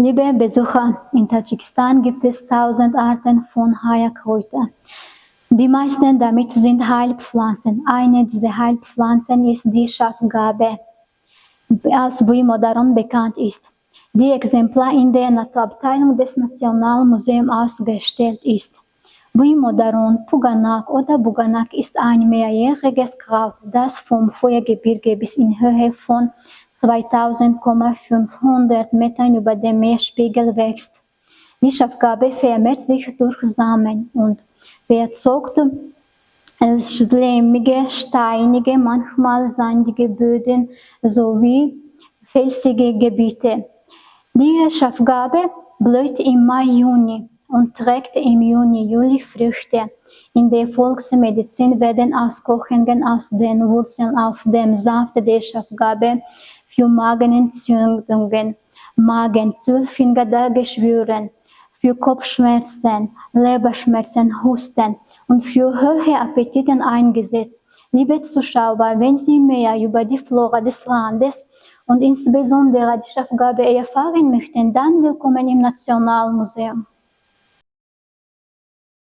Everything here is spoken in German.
Liebe Besucher, in Tadschikistan gibt es 1000 Arten von Heilkräutern. Die meisten damit sind Heilpflanzen. Eine dieser Heilpflanzen ist die Schafgarbe, als Buimodaron bekannt ist. Die Exemplar in der Naturabteilung des Nationalmuseums ausgestellt ist. Buimodaron, Puganak oder Buganak ist ein mehrjähriges Kraut, das vom Feuergebirge bis in Höhe von 2500 Metern über dem Meerspiegel wächst. Die Schafgarbe vermehrt sich durch Samen und verzeugt schlemmige, steinige, manchmal sandige Böden sowie felsige Gebiete. Die Schafgarbe blüht im Mai-Juni und trägt im Juni-Juli Früchte. In der Volksmedizin werden Auskochungen aus den Wurzeln auf dem Saft der Schafgarbe für Magenentzündungen, Magen-Zwölffingerdargeschwüren, für Kopfschmerzen, Leberschmerzen, Husten und für hohe Appetiten eingesetzt. Liebe Zuschauer, wenn Sie mehr über die Flora des Landes und insbesondere die Schafgarbe erfahren möchten, dann willkommen im Nationalmuseum.